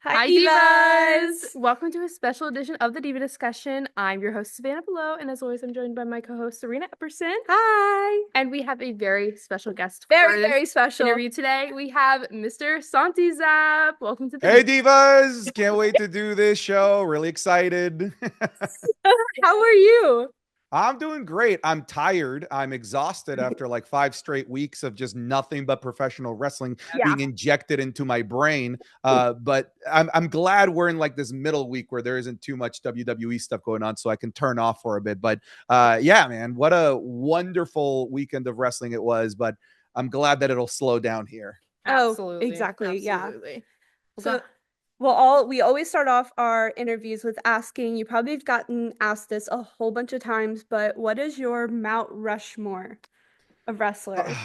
Hi, Divas! Welcome to a special edition of the Diva Discussion. I'm your host, Savannah Below, and as always, I'm joined by my co-host, Serena Epperson. Hi! And we have a very special guest Very, for this very special. interview today. We have Mr. Santi Zap. Welcome to the Hey, Divas! Can't wait to do this show. Really excited. How are you? I'm doing great. I'm tired. I'm exhausted after like 5 straight weeks of just nothing but professional wrestling being injected into my brain. But I'm glad we're in like this middle week where there isn't too much WWE stuff going on, so I can turn off for a bit. But yeah, man, what a wonderful weekend of wrestling it was. But I'm glad that it'll slow down here. Absolutely. Exactly. Absolutely. Yeah. So, we always start off our interviews with asking, you probably have gotten asked this a whole bunch of times, but what is your Mount Rushmore of wrestlers?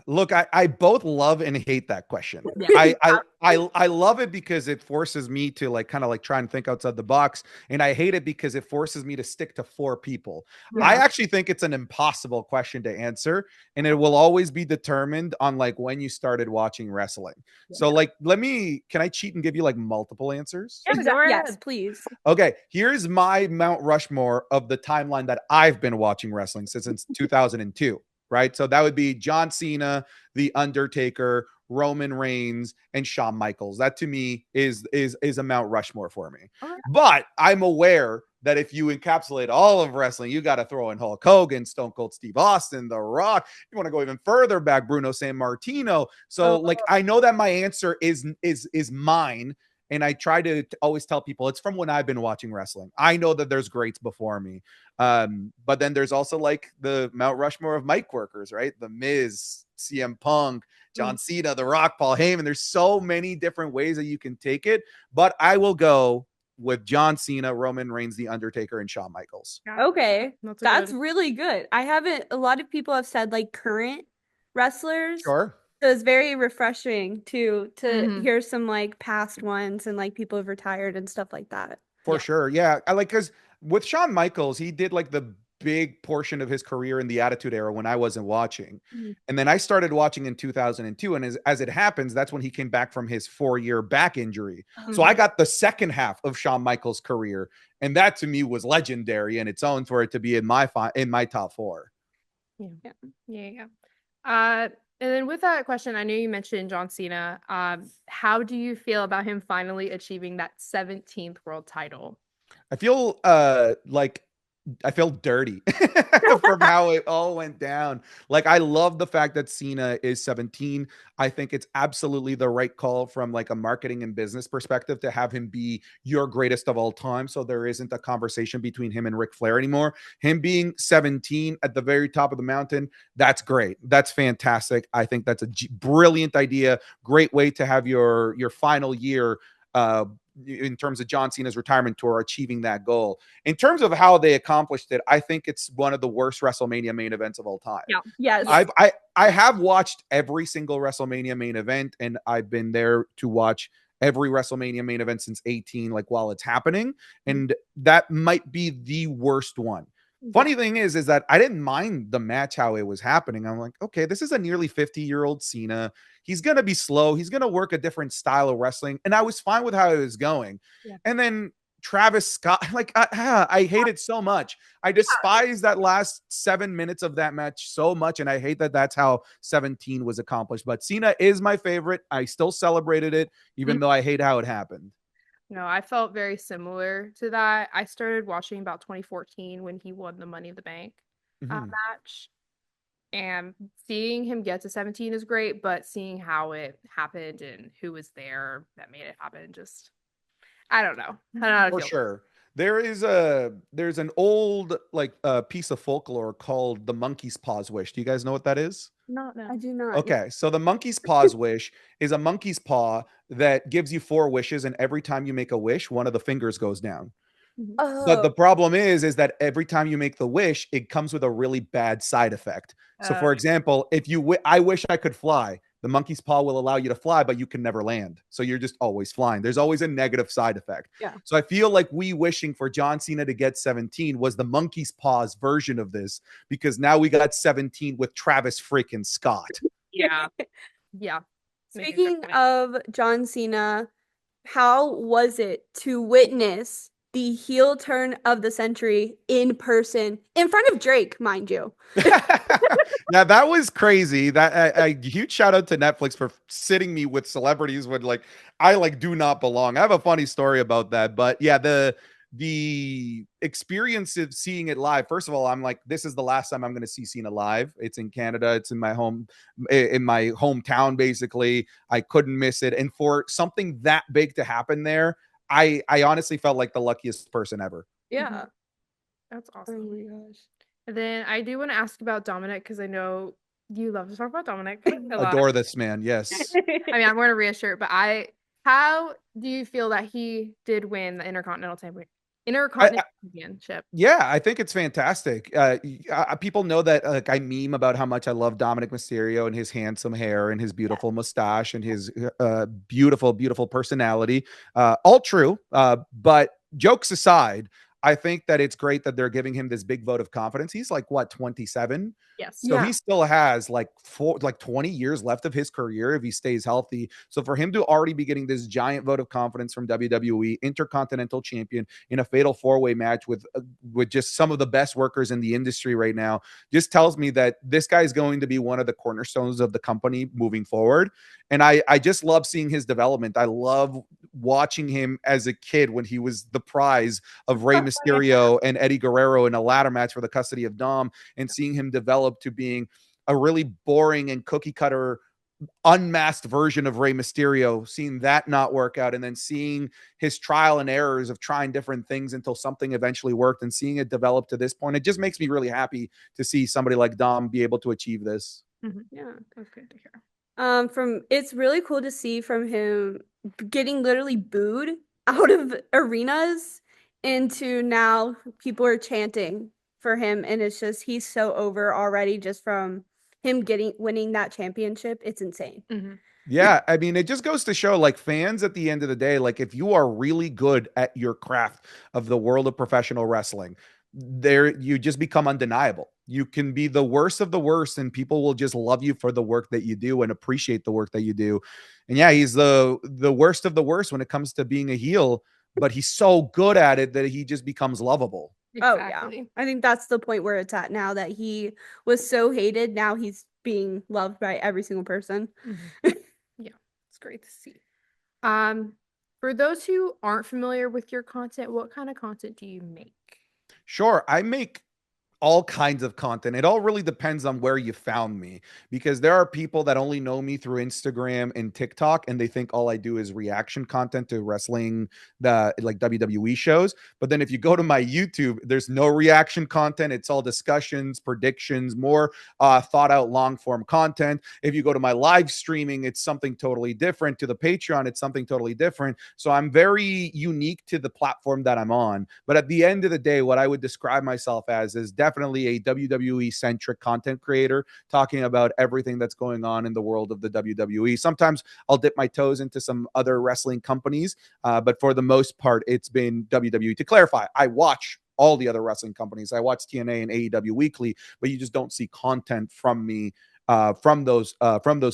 Look, I both love and hate that question. Yeah. I love it because it forces me to like kind of like try and think outside the box, and I hate it because it forces me to stick to 4 people. Yeah. I actually think it's an impossible question to answer, and it will always be determined on like when you started watching wrestling. So like, can I cheat and give you like multiple answers? Yes, please. Okay, here's my Mount Rushmore of the timeline that I've been watching wrestling since 2002. Right. So that would be John Cena, The Undertaker, Roman Reigns, and Shawn Michaels. That to me is a Mount Rushmore for me. Okay. But I'm aware that if you encapsulate all of wrestling, you got to throw in Hulk Hogan, Stone Cold Steve Austin, The Rock. You want to go even further back, Bruno Sammartino. So like I know that my answer is mine. And I try to always tell people it's from when I've been watching wrestling. I know that there's greats before me. But then there's also like the Mount Rushmore of mic workers, right? The Miz, CM Punk, John Cena, The Rock, Paul Heyman. There's so many different ways that you can take it. But I will go with John Cena, Roman Reigns, The Undertaker, and Shawn Michaels. Okay. That's really good. A lot of people have said like current wrestlers. Sure. So it's very refreshing to hear some like past ones and like people have retired and stuff like that. For sure. Yeah. I like, because with Shawn Michaels, he did like the big portion of his career in the Attitude Era when I wasn't watching. And then I started watching in 2002. And as it happens, that's when he came back from his 4-year back injury. So I got the second half of Shawn Michaels' career. And that to me was legendary in its own for it to be in my top 4. Yeah. And then with that question, I know you mentioned John Cena. How do you feel about him finally achieving that 17th world title? I feel I feel dirty from how it all went down. Like, I love the fact that Cena is 17. I think it's absolutely the right call from like a marketing and business perspective to have him be your greatest of all time. So there isn't a conversation between him and Ric Flair anymore. Him being 17 at the very top of the mountain, that's great. That's fantastic. I think that's a brilliant idea. Great way to have your final year in terms of John Cena's retirement tour, achieving that goal. In terms of how they accomplished it, I think it's one of the worst WrestleMania main events of all time. Yeah. Yes. I have watched every single WrestleMania main event, and I've been there to watch every WrestleMania main event since 18, like while it's happening. And that might be the worst one. Funny thing is that I didn't mind the match, how it was happening. I'm like, okay, this is a nearly 50-year-old Cena. He's going to be slow. He's going to work a different style of wrestling. And I was fine with how it was going. Yeah. And then Travis Scott, like, I hate it so much. I despise that last 7 minutes of that match so much. And I hate that that's how 17 was accomplished. But Cena is my favorite. I still celebrated it, even though I hate how it happened. No, I felt very similar to that. I started watching about 2014 when he won the Money in the Bank match. And seeing him get to 17 is great, but seeing how it happened and who was there that made it happen, just, I don't know. I don't know how to feel. For sure. There's an old like piece of folklore called the monkey's paws wish. Do you guys know what that is? No. I do not. Okay, so the monkey's paws wish is a monkey's paw that gives you 4 wishes, and every time you make a wish, one of the fingers goes down. But the problem is that every time you make the wish, it comes with a really bad side effect. So, for example, if I wish I could fly, the monkey's paw will allow you to fly, but you can never land. So you're just always flying. There's always a negative side effect. Yeah. So I feel like we wishing for John Cena to get 17 was the monkey's paws version of this, because now we got 17 with Travis freaking Scott. Yeah. Yeah. Speaking of John Cena, how was it to witness the heel turn of the century in person in front of Drake, mind you? Yeah, that was crazy. That a huge shout out to Netflix for sitting me with celebrities when like I like do not belong. I have a funny story about that, but yeah, the experience of seeing it live. First of all, I'm like, this is the last time I'm going to see Cena live. It's in Canada. It's in my hometown. Basically, I couldn't miss it. And for something that big to happen there, I honestly felt like the luckiest person ever. Yeah. That's Oh awesome. my gosh. And then I do want to ask about Dominic because I know you love to talk about Dominic a lot. Adore this man. Yes. I mean, I'm wearing a Rhea shirt, but how do you feel that he did win the Intercontinental Championship? Yeah, I think it's fantastic. People know that like I meme about how much I love Dominic Mysterio and his handsome hair and his beautiful mustache and his beautiful, beautiful personality. All true. But jokes aside, I think that it's great that they're giving him this big vote of confidence. He's like what, 27? Yes. So Yeah. he still has like 20 years left of his career if he stays healthy. So for him to already be getting this giant vote of confidence from WWE, Intercontinental Champion in a fatal four-way match with just some of the best workers in the industry right now, just tells me that this guy is going to be one of the cornerstones of the company moving forward. And I just love seeing his development. I love watching him as a kid when he was the prize of Rey Mysterio and Eddie Guerrero in a ladder match for the custody of Dom, and seeing him develop to being a really boring and cookie cutter unmasked version of Rey Mysterio, seeing that not work out, and then seeing his trial and errors of trying different things until something eventually worked, and seeing it develop to this point. It just makes me really happy to see somebody like Dom be able to achieve this. Yeah. That's good to hear. It's really cool to see from him getting literally booed out of arenas into now people are chanting for him, and it's just he's so over already just from him winning that championship. It's insane. Yeah, I mean, it just goes to show like fans at the end of the day, like if you are really good at your craft of the world of professional wrestling, there you just become undeniable. You can be the worst of the worst and people will just love you for the work that you do and appreciate the work that you do. And yeah, he's the worst of the worst when it comes to being a heel, but he's so good at it that he just becomes lovable. Exactly. Oh yeah. I think that's the point where it's at now that he was so hated, now he's being loved by every single person. Yeah, it's great to see. For those who aren't familiar with your content, what kind of content do you make? Sure, I make all kinds of content. It all really depends on where you found me, because there are people that only know me through Instagram and TikTok and they think all I do is reaction content to wrestling, the like WWE shows. But then if you go to my YouTube, there's no reaction content. It's all discussions, predictions, more thought out long form content. If you go to my live streaming, it's something totally different. To the Patreon, it's something totally different. So I'm very unique to the platform that I'm on. But at the end of the day, what I would describe myself as is definitely a WWE centric content creator, talking about everything that's going on in the world of the WWE. Sometimes I'll dip my toes into some other wrestling companies, but for the most part, it's been WWE. To clarify, I watch all the other wrestling companies. I watch TNA and AEW weekly, but you just don't see content from me from those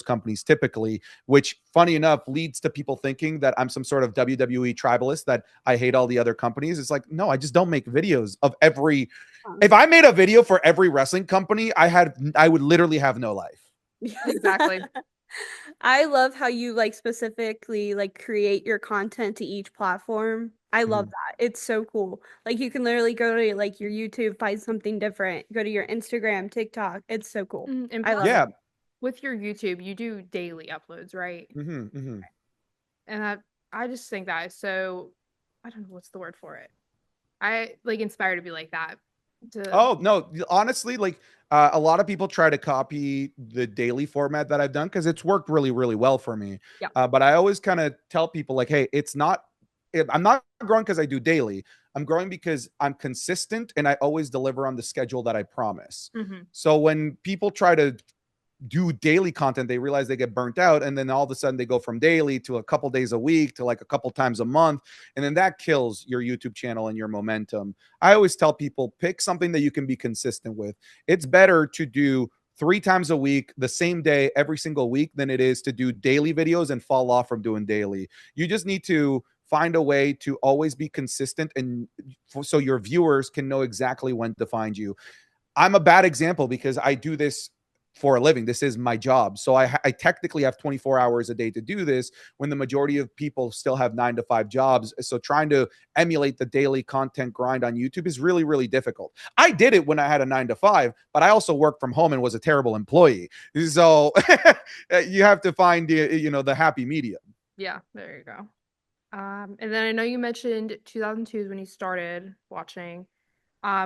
companies typically, which funny enough leads to people thinking that I'm some sort of WWE tribalist, that I hate all the other companies. It's like, no, I just don't make videos of every. If I made a video for every wrestling company, I would literally have no life. Exactly. I love how you like specifically like create your content to each platform. I love that. It's so cool. Like you can literally go to like your YouTube, find something different, go to your Instagram, TikTok. It's so cool. And I love Yeah. it. with your YouTube, you do daily uploads, right? And I just think that is so, I don't know what's the word for it. I like inspired to be like that. Oh no, honestly, like a lot of people try to copy the daily format that I've done because it's worked really, really well for me. Yeah. But I always kind of tell people like, hey, it's not. I'm not growing because I do daily. I'm growing because I'm consistent and I always deliver on the schedule that I promise. So when people try to do daily content, they realize they get burnt out, and then all of a sudden they go from daily to a couple days a week to like a couple times a month, and then that kills your YouTube channel and your momentum. I always tell people, pick something that you can be consistent with. It's better to do 3 times a week, the same day, every single week, than it is to do daily videos and fall off from doing daily. You just need to find a way to always be consistent, and so your viewers can know exactly when to find you. I'm a bad example because I do this for a living. This is my job. So I technically have 24 hours a day to do this when the majority of people still have 9 to 5 jobs. So trying to emulate the daily content grind on YouTube is really, really difficult. I did it when I had a 9 to 5, but I also worked from home and was a terrible employee. So you have to find the happy medium. Yeah, there you go. And then I know you mentioned 2002 is when you started watching.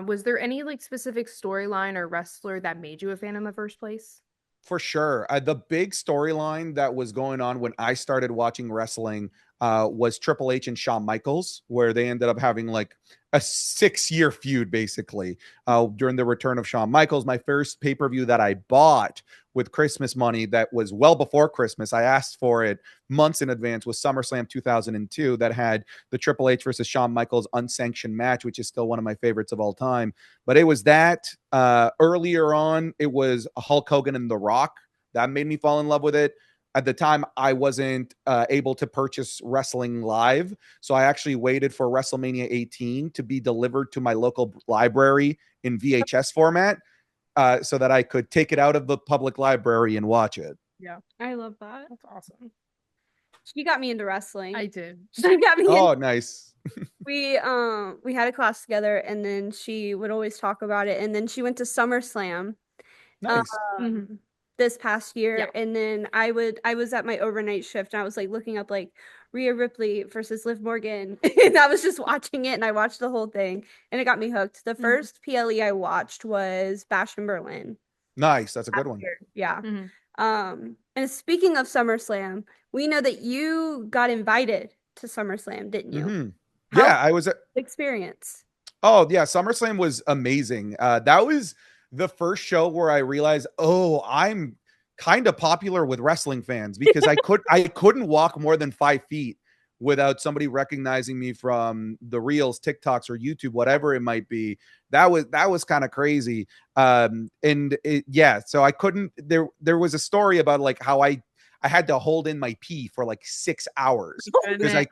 Was there any like specific storyline or wrestler that made you a fan in the first place? For sure. The big storyline that was going on when I started watching wrestling was Triple H and Shawn Michaels, where they ended up having like a 6-year feud, basically, during the return of Shawn Michaels. My first pay-per-view that I bought with Christmas money, that was well before Christmas, I asked for it months in advance, was SummerSlam 2002, that had the Triple H versus Shawn Michaels unsanctioned match, which is still one of my favorites of all time. But it was that. Earlier on, it was Hulk Hogan and The Rock. That made me fall in love with it. At the time, I wasn't able to purchase wrestling live, so I actually waited for WrestleMania 18 to be delivered to my local library in VHS format, so that I could take it out of the public library and watch it. Yeah, I love that. that's awesome. She got me into wrestling. I did. She got me Oh, nice. we had a class together, and then she would always talk about it, and then she went to SummerSlam Nice. this past year, Yeah. and then I was at my overnight shift, and I was like looking up like Rhea Ripley versus Liv Morgan, and I was just watching it, and I watched the whole thing, and it got me hooked. The first PLE I watched was Bash in Berlin. Nice. That's a good Last one. year. Yeah. Mhm. And speaking of SummerSlam, we know that you got invited to SummerSlam, didn't you? How Yeah, I was was the experience? Oh yeah, SummerSlam was amazing. That was the first show where I realized, oh, I'm kind of popular with wrestling fans, because I couldn't walk more than 5 feet without somebody recognizing me from the reels, TikToks, or YouTube, whatever it might be. That was kind of crazy. So I couldn't. There was a story about like how I had to hold in my pee for like 6 hours because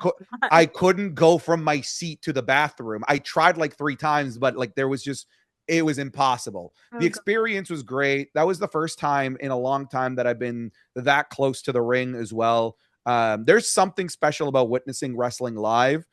I couldn't go from my seat to the bathroom. I tried like 3 times, but like it was impossible. The experience was great. That was the first time in a long time that I've been that close to the ring as well. There's something special about witnessing wrestling live.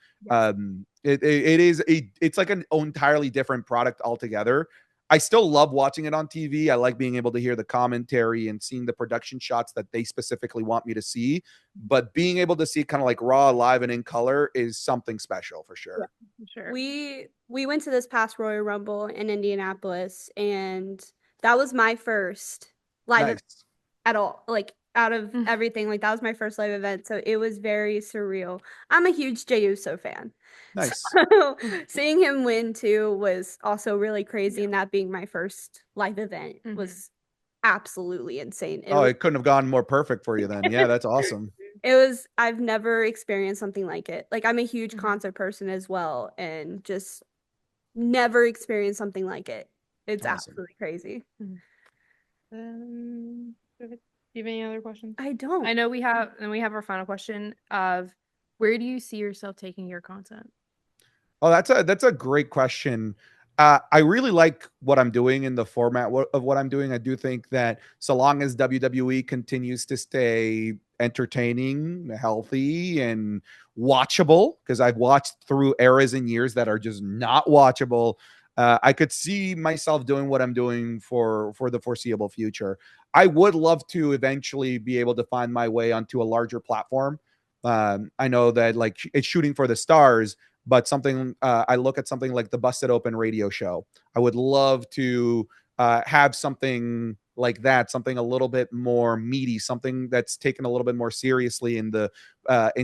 It's like an entirely different product altogether. I still love watching it on TV. I like being able to hear the commentary and seeing the production shots that they specifically want me to see. But being able to see kind of like raw, live, and in color is something special for sure. Yeah, sure. We went to this past Royal Rumble in Indianapolis, and that was my first live event Nice. at all. Like out of everything, like that was my first live event, so it was very surreal. I'm a huge Jey Uso fan. Nice. So seeing him win too was also really crazy, and that being my first live event was absolutely insane. It couldn't have gone more perfect for you then. Yeah, that's awesome. I've never experienced something like it. Like I'm a huge concert person as well, and just never experienced something like it. It's Awesome. absolutely crazy. Do you have any other questions? I don't. I know we have our final question of where do you see yourself taking your content? Oh, that's a great question. I really like what I'm doing in the format of what I'm doing. I do think that so long as WWE continues to stay entertaining, healthy, and watchable, because I've watched through eras and years that are just not watchable, I could see myself doing what I'm doing for the foreseeable future. I would love to eventually be able to find my way onto a larger platform. I know that like it's shooting for the stars, but something I look at something like the Busted Open radio show. I would love to have something like that, something a little bit more meaty, something that's taken a little bit more seriously in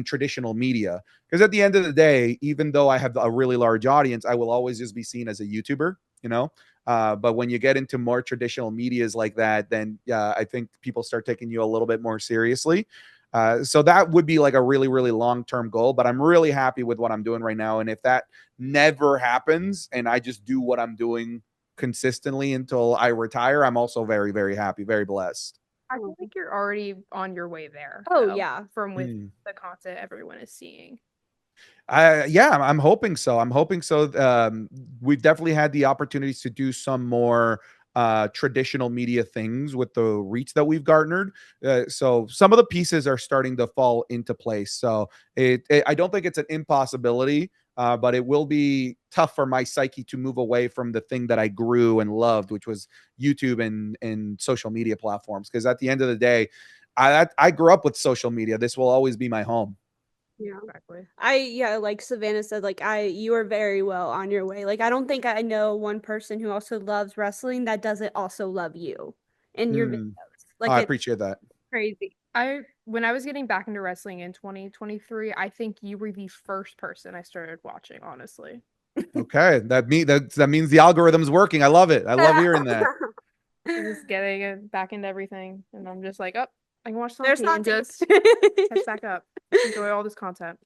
traditional media. Because at the end of the day, even though I have a really large audience, I will always just be seen as a YouTuber, you know. But when you get into more traditional medias like that, then I think people start taking you a little bit more seriously. So that would be like a really, really long-term goal, but I'm really happy with what I'm doing right now. And if that never happens and I just do what I'm doing consistently until I retire, I'm also very, very happy, very blessed. I feel like you're already on your way there, Oh, though, yeah. from with Mm. the content everyone is seeing. Yeah, I'm hoping so. I'm hoping so. We've definitely had the opportunities to do some more traditional media things with the reach that we've garnered. So some of the pieces are starting to fall into place. So I don't think it's an impossibility, but it will be tough for my psyche to move away from the thing that I grew and loved, which was YouTube and social media platforms. Because at the end of the day, I grew up with social media. This will always be my home. Yeah. Exactly. Yeah, like Savannah said, like you are very well on your way. Like I don't think I know one person who also loves wrestling that doesn't also love you in your videos. Mm. Oh, Like I it's appreciate that. crazy. When I was getting back into wrestling in 2023, I think you were the first person I started watching, honestly. Okay, that means the algorithm's working. I love it. I love hearing that. Just getting it back into everything, and I'm just like, oh, I can watch There's something and something. just catch back up, enjoy all this content.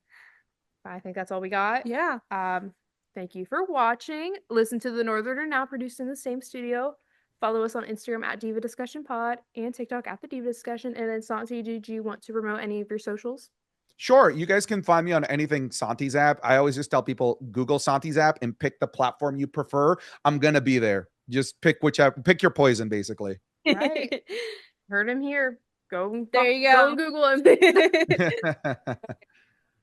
I think that's all we got. Yeah. Thank you for watching. Listen to The Northerner Now, produced in the same studio. Follow us on Instagram at Diva Discussion Pod and TikTok at the Diva Discussion. And then Santi, did you want to promote any of your socials? Sure, you guys can find me on anything Santi's app. I always just tell people Google Santi's app and pick the platform you prefer. I'm gonna be there. Just pick your poison, basically. Right. Heard him here. There you go go. and Google him.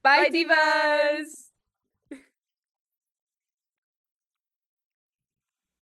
Bye, Bye, divas.